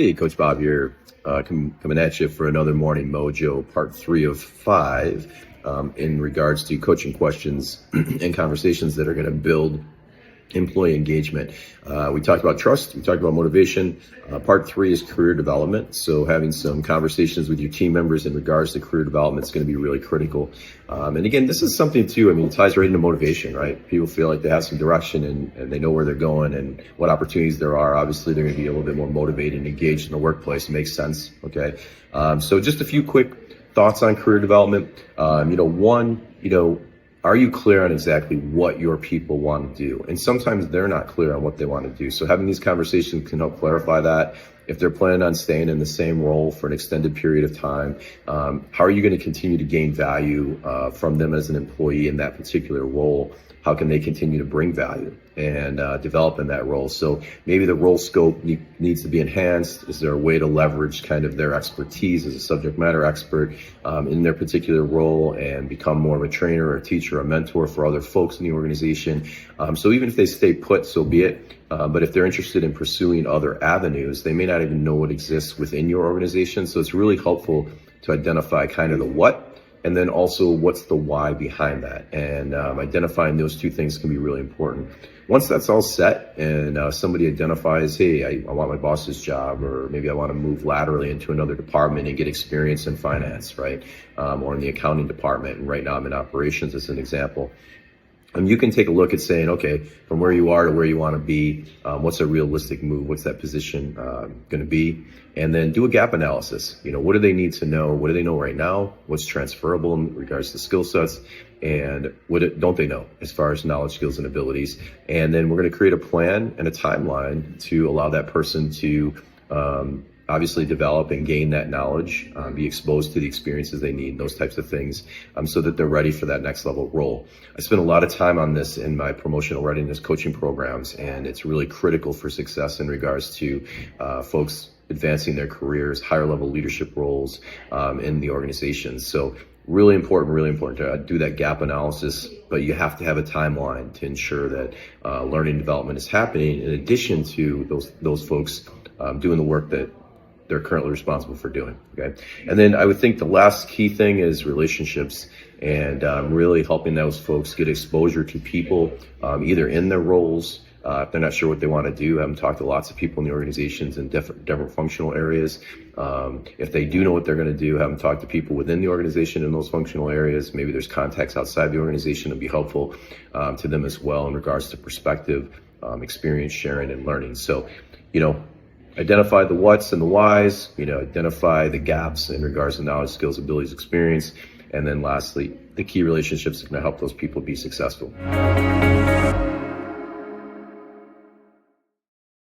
Hey, Coach Bob here, coming at you for another Morning Mojo, part 3 of 5, in regards to coaching questions and conversations that are going to build employee engagement. We talked about trust, we talked about motivation. Part 3 is career development. So having some conversations with your team members in regards to career development is going to be really critical. And again, this is something too, it ties right into motivation, right? People feel like they have some direction and they know where they're going and what opportunities there are. Obviously, they're going to be a little bit more motivated and engaged in the workplace. It makes sense, okay? So just a few quick thoughts on career development. Are you clear on exactly what your people want to do? And sometimes they're not clear on what they want to do. So having these conversations can help clarify that. If they're planning on staying in the same role for an extended period of time, how are you going to continue to gain value from them as an employee in that particular role? How can they continue to bring value and develop in that role? So maybe the role scope needs to be enhanced. Is there a way to leverage kind of their expertise as a subject matter expert in their particular role and become more of a trainer or a teacher or a mentor for other folks in the organization? So even if they stay put, so be it. But if they're interested in pursuing other avenues, they may not even know what exists within your organization. So it's really helpful to identify kind of the what, and then also what's the why behind that. And identifying those two things can be really important. Once that's all set and somebody identifies, hey, I want my boss's job, or maybe I want to move laterally into another department and get experience in finance, right? Or in the accounting department. And right now I'm in operations as an example. And you can take a look at saying, okay, from where you are to where you want to be, what's a realistic move? What's that position going to be? And then do a gap analysis. What do they need to know? What do they know right now? What's transferable in regards to skill sets? And what don't they know as far as knowledge, skills, and abilities? And then we're going to create a plan and a timeline to allow that person to obviously develop and gain that knowledge, be exposed to the experiences they need, those types of things, so that they're ready for that next level role. I spend a lot of time on this in my promotional readiness coaching programs, and it's really critical for success in regards to folks advancing their careers, higher level leadership roles in the organization. So really important to do that gap analysis, but you have to have a timeline to ensure that learning and development is happening in addition to those folks doing the work that they're currently responsible for doing, okay? And then I would think the last key thing is relationships, and really helping those folks get exposure to people, either in their roles, if they're not sure what they want to do. I haven't talked to lots of people in the organizations in different functional areas. If they do know what they're going to do, have them talk to people within the organization in those functional areas. Maybe there's contacts outside the organization to be helpful to them as well in regards to perspective, experience sharing, and learning. So, identify the what's and the whys, identify the gaps in regards to knowledge, skills, abilities, experience. And then lastly, the key relationships that are going to help those people be successful.